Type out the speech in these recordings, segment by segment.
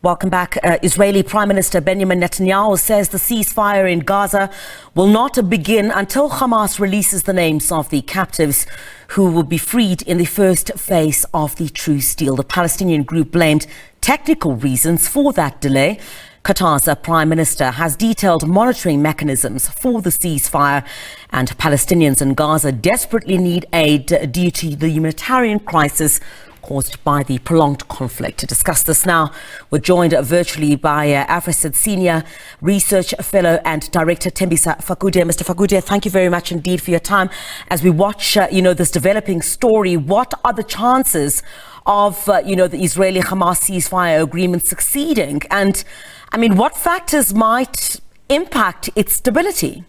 Welcome back. Israeli Prime Minister Benjamin Netanyahu says the ceasefire in Gaza will not begin until Hamas releases the names of the captives who will be freed in the first phase of the truce deal. The Palestinian group blamed technical reasons for that delay. Qatar's Prime Minister has detailed monitoring mechanisms for the ceasefire, and Palestinians in Gaza desperately need aid due to the humanitarian crisis caused by the prolonged conflict. To discuss this now, we're joined virtually by Afrasid Senior Research Fellow and Director Thembisa Fakude. Mr. Fakude, thank you very much indeed for your time. As we watch, this developing story, what are the chances of, the Israeli-Hamas ceasefire agreement succeeding? And, what factors might impact its stability?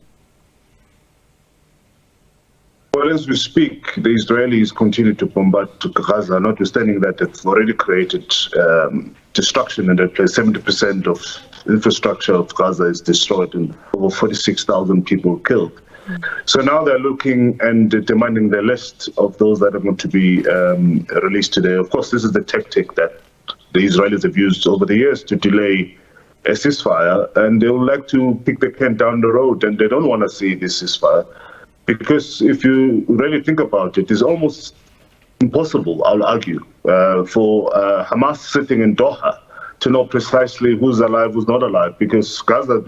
Well, as we speak, the Israelis continue to bombard Gaza, notwithstanding that it's already created destruction in that place. 70% of infrastructure of Gaza is destroyed and over 46,000 people killed. So now they're looking and demanding the list of those that are going to be released today. Of course, this is the tactic that the Israelis have used over the years to delay a ceasefire, and they would like to kick the can down the road, and they don't want to see this ceasefire. Because if you really think about it, it's almost impossible, I'll argue, for Hamas sitting in Doha to know precisely who's alive, who's not alive, because Gaza has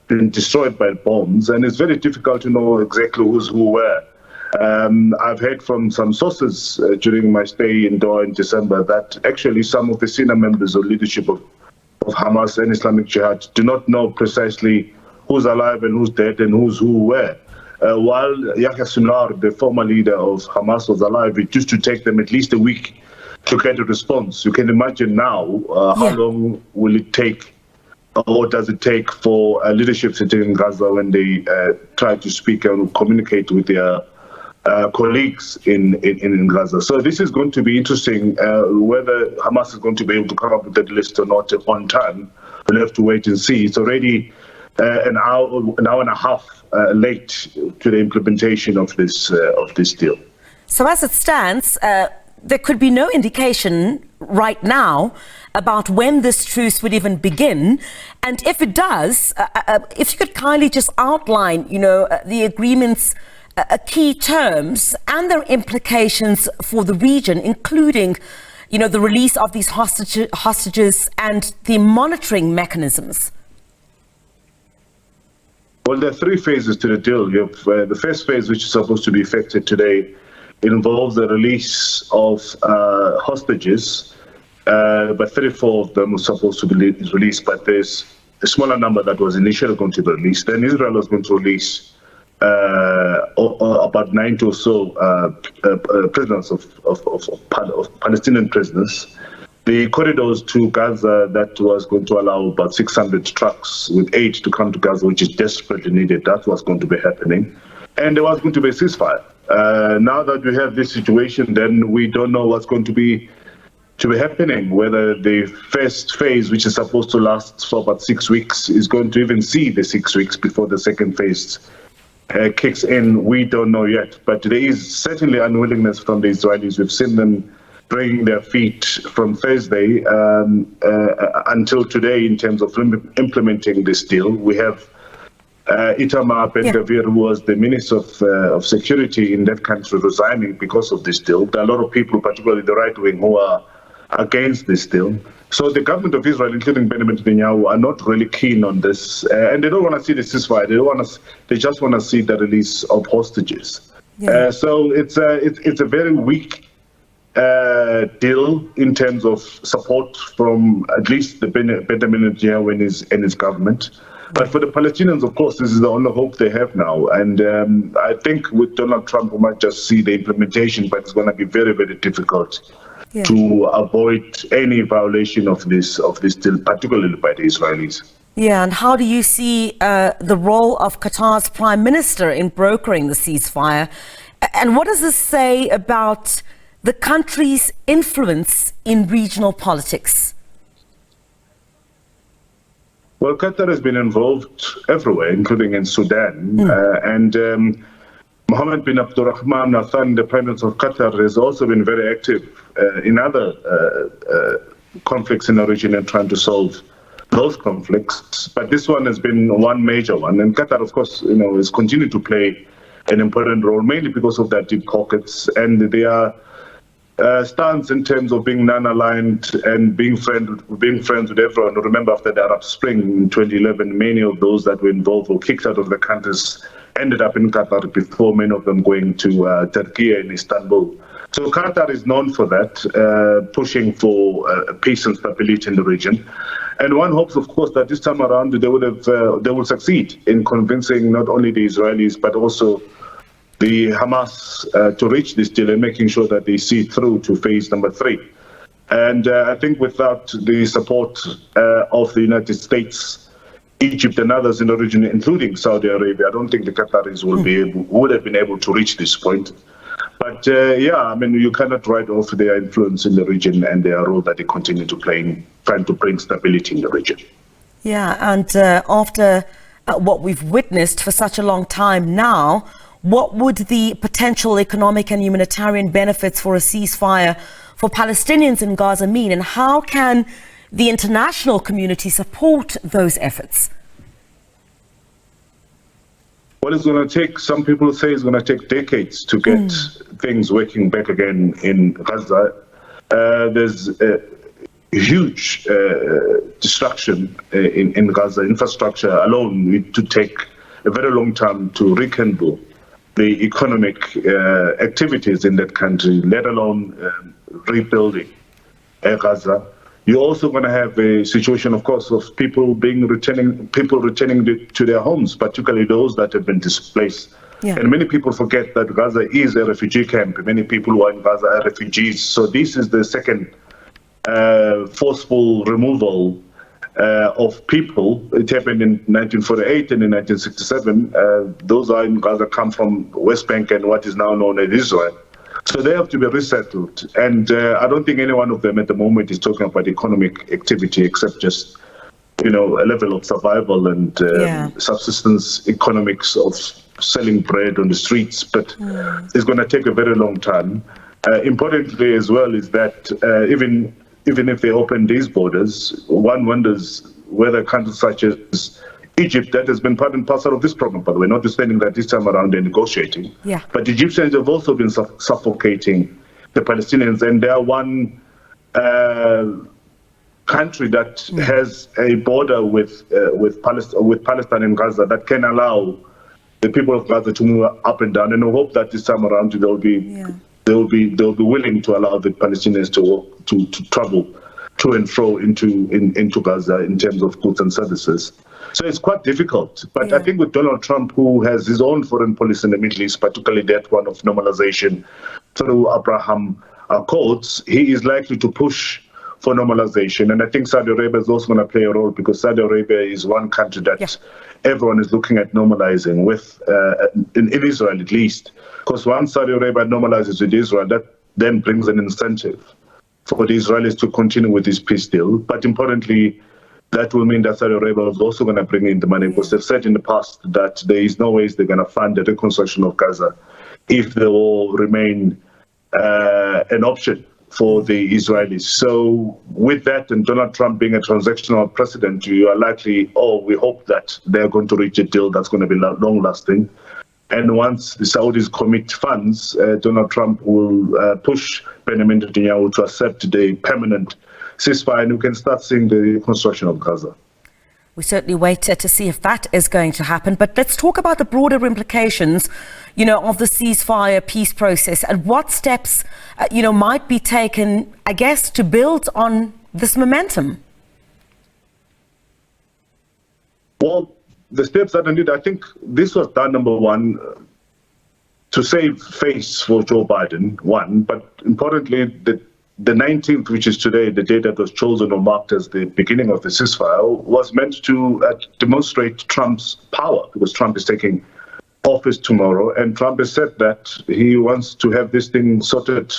been destroyed by bombs, and it's very difficult to know exactly who's who where. I've heard from some sources during my stay in Doha in December that actually some of the senior members of leadership of Hamas and Islamic Jihad do not know precisely who's alive and who's dead and who's who where. While Yahya Sinwar, the former leader of Hamas, was alive, it used to take them at least a week to get a response. You can imagine now how long will it take, or does it take for leadership sitting in Gaza when they try to speak and communicate with their colleagues in Gaza. So this is going to be interesting. Whether Hamas is going to be able to come up with that list or not on time, we'll have to wait and see. It's already an hour and a half late to the implementation of this deal. So as it stands, there could be no indication right now about when this truce would even begin. And if it does, if you could kindly just outline, the agreement's key terms and their implications for the region, including, the release of these hostages and the monitoring mechanisms. Well, there are three phases to the deal. You have the first phase, which is supposed to be effected today. It involves the release of hostages, but 34 of them were supposed to be released, but there's a smaller number that was initially going to be released. Then Israel was going to release about 90 or so prisoners of Palestinian prisoners. The corridors to Gaza, that was going to allow about 600 trucks with aid to come to Gaza, which is desperately needed. That's what's going to be happening. And there was going to be a ceasefire. Now that we have this situation, then we don't know what's going to be happening, whether the first phase, which is supposed to last for about 6 weeks, is going to even see the 6 weeks before the second phase kicks in. We don't know yet. But there is certainly unwillingness from the Israelis. We've seen them dragging their feet from Thursday until today in terms of implementing this deal. We have Itamar Ben-Gvir, who was the Minister of Security in that country, resigning because of this deal. There are a lot of people, particularly the right wing, who are against this deal. So the government of Israel, including Benjamin Netanyahu, are not really keen on this, and they don't want to see the ceasefire. They just want to see the release of hostages. So it's a very weak deal in terms of support from at least the Benjamin Netanyahu and his government. But for the Palestinians, of course, this is the only hope they have now. And I think with Donald Trump, we might just see the implementation, but it's going to be very, very difficult to avoid any violation of this deal, particularly by the Israelis. Yeah, and how do you see the role of Qatar's Prime Minister in brokering the ceasefire? And what does this say about the country's influence in regional politics? Well, Qatar has been involved everywhere, including in Sudan. And Mohammed bin Abdulrahman Al Thani, the Prime Minister of Qatar, has also been very active in other conflicts in the region and trying to solve those conflicts. But this one has been one major one. And Qatar, of course, has continued to play an important role, mainly because of their deep pockets and their stance in terms of being non-aligned and being friends with everyone. Remember, after the Arab Spring in 2011, many of those that were involved or kicked out of the countries ended up in Qatar before many of them going to Turkey and Istanbul. So Qatar is known for that, pushing for peace and stability in the region. And one hopes, of course, that this time around they will succeed in convincing not only the Israelis but also the Hamas to reach this deal and making sure that they see through to phase number 3. And I think without the support of the United States, Egypt and others in the region, including Saudi Arabia, I don't think the Qataris would have been able to reach this point. But you cannot write off their influence in the region and their role that they continue to play in trying to bring stability in the region. Yeah, and after what we've witnessed for such a long time now, what would the potential economic and humanitarian benefits for a ceasefire for Palestinians in Gaza mean, and how can the international community support those efforts? Well, it's going to take, some people say it's going to take decades to get things working back again in Gaza. There's a huge destruction in Gaza. Infrastructure alone need to take a very long time to rekindle the economic activities in that country, let alone rebuilding Gaza. You're also going to have a situation, of course, of people returning to their homes, particularly those that have been displaced. Yeah. And many people forget that Gaza is a refugee camp. Many people who are in Gaza are refugees. So this is the second forceful removal of people. It happened in 1948 and in 1967. Those are in Gaza come from West Bank and what is now known as Israel. So they have to be resettled. And I don't think any one of them at the moment is talking about economic activity except just, a level of survival and subsistence economics of selling bread on the streets. But it's going to take a very long time. Importantly as well is that even if they open these borders, one wonders whether countries such as Egypt, that has been part and parcel of this problem, by the way, notwithstanding that this time around they're negotiating. Yeah. But the Egyptians have also been suffocating the Palestinians, and they are one country that has a border with Palestine and Gaza that can allow the people of Gaza to move up and down. And I hope that this time around they'll be willing to allow the Palestinians to travel to and fro into Gaza in terms of goods and services. So it's quite difficult. But I think with Donald Trump, who has his own foreign policy in the Middle East, particularly that one of normalization through Abraham Accords, he is likely to push for normalization. And I think Saudi Arabia is also going to play a role, because Saudi Arabia is one country that everyone is looking at normalizing with, in Israel at least. Because once Saudi Arabia normalizes with Israel, that then brings an incentive for the Israelis to continue with this peace deal. But importantly, that will mean that Saudi Arabia is also going to bring in the money, because they've said in the past that there is no way they're going to fund the reconstruction of Gaza if they will remain an option for the Israelis. So with that, and Donald Trump being a transactional president, you are likely, we hope that they're going to reach a deal that's going to be long-lasting. And once the Saudis commit funds, Donald Trump will push Benjamin Netanyahu to accept the permanent ceasefire, and we can start seeing the reconstruction of Gaza. We certainly wait to see if that is going to happen. But let's talk about the broader implications, of the ceasefire peace process, and what steps, might be taken, I guess, to build on this momentum. Well, the steps that are needed, I think this was done, number one, to save face for Joe Biden, one, but importantly, the 19th, which is today, the day that was chosen or marked as the beginning of the ceasefire, was meant to demonstrate Trump's power, because Trump is taking office tomorrow, and Trump has said that he wants to have this thing sorted,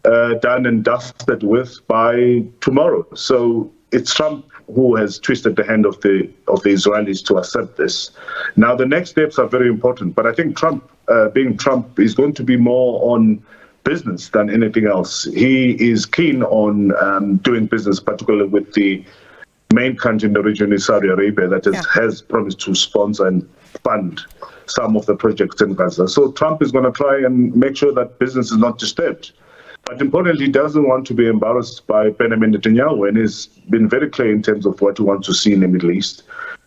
done and dusted with by tomorrow. So it's Trump who has twisted the hand of the Israelis to accept this. Now, the next steps are very important, but I think Trump, being Trump, is going to be more on business than anything else. He is keen on doing business, particularly with the main country in the region, is Saudi Arabia, that has promised to sponsor and fund some of the projects in Gaza. So Trump is going to try and make sure that business is not disturbed. But importantly, he doesn't want to be embarrassed by Benjamin Netanyahu, and he's been very clear in terms of what he wants to see in the Middle East.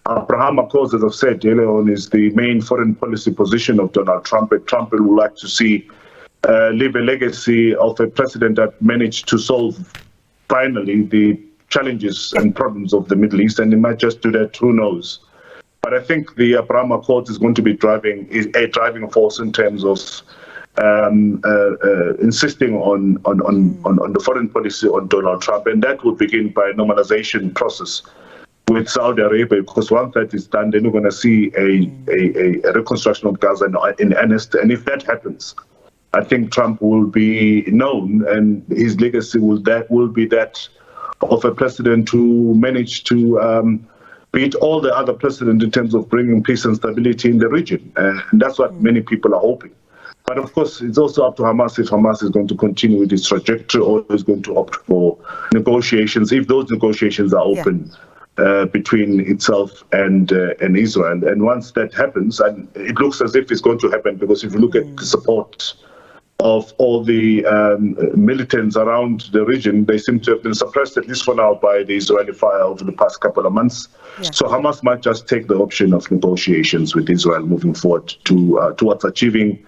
Abraham Accords, as I've said earlier on, is the main foreign policy position of Donald Trump. And Trump would like to see leave a legacy of a president that managed to solve finally the challenges and problems of the Middle East, and he might just do that, who knows. But I think the Abraham Accords is going to be a driving force in terms of insisting on the foreign policy on Donald Trump, and that will begin by a normalization process with Saudi Arabia, because once that is done, then we're going to see a reconstruction of Gaza in earnest. And if that happens, I think Trump will be known, and his legacy will be that of a president who managed to beat all the other presidents in terms of bringing peace and stability in the region. And that's what many people are hoping. But of course, it's also up to Hamas if Hamas is going to continue with its trajectory or is going to opt for negotiations, if those negotiations are open between itself and Israel. And once that happens, and it looks as if it's going to happen, because if you look at the support of all the militants around the region, they seem to have been suppressed, at least for now, by the Israeli fire over the past couple of months. So Hamas might just take the option of negotiations with Israel moving forward towards achieving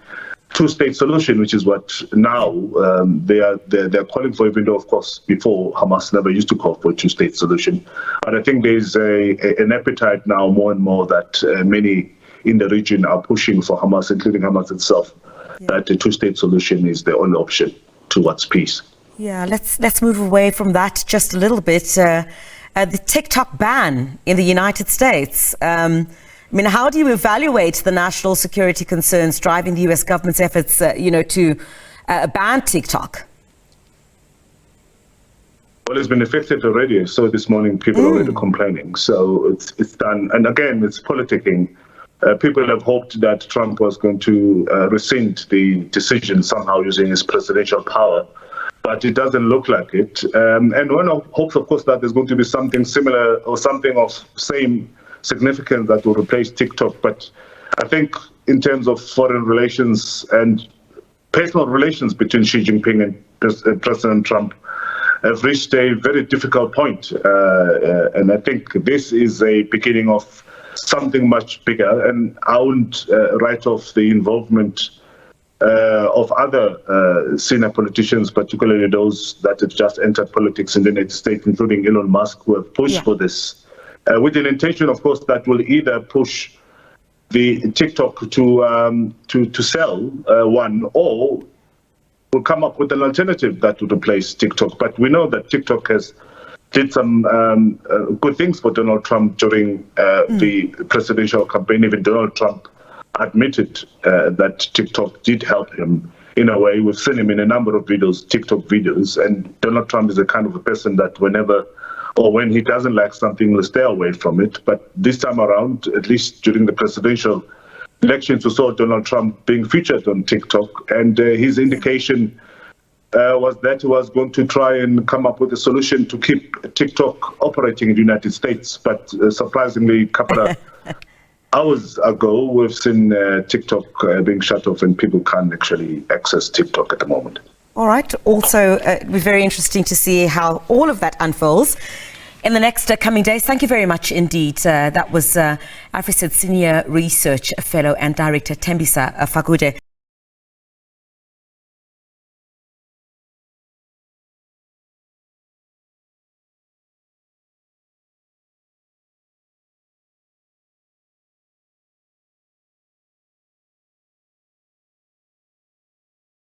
two-state solution, which is what now they're calling for, even though, of course, before Hamas never used to call for a two-state solution. But I think there's an appetite now more and more that many in the region are pushing for Hamas, including Hamas itself, that a two-state solution is the only option towards peace. Yeah, let's move away from that just a little bit. The TikTok ban in the United States. I mean, how do you evaluate the national security concerns driving the U.S. government's efforts, to ban TikTok? Well, it's been affected already. So this morning, people are already complaining. So it's done. And again, it's politicking. People have hoped that Trump was going to rescind the decision somehow using his presidential power, but it doesn't look like it. And one hopes, of course, that there's going to be something similar or something of same significance that will replace TikTok. But I think in terms of foreign relations and personal relations between Xi Jinping and President Trump have reached a very difficult point. And I think this is a beginning of something much bigger, and I wouldn't write off the involvement of other senior politicians, particularly those that have just entered politics in the United States, including Elon Musk, who have pushed for this, with an intention, of course, that will either push the TikTok to sell one, or will come up with an alternative that would replace TikTok. But we know that TikTok did some good things for Donald Trump during the presidential campaign. Even Donald Trump admitted that TikTok did help him in a way. We've seen him in a number of videos, TikTok videos, and Donald Trump is the kind of a person that whenever or when he doesn't like something, will stay away from it. But this time around, at least during the presidential elections, we saw Donald Trump being featured on TikTok, and his indication was that he was going to try and come up with a solution to keep TikTok operating in the United States. But surprisingly, a couple of hours ago, we've seen TikTok being shut off, and people can't actually access TikTok at the moment. All right. Also, it'll be very interesting to see how all of that unfolds in the next coming days. Thank you very much indeed. That was Afrasid Senior Research Fellow and Director Thembisa Fakude.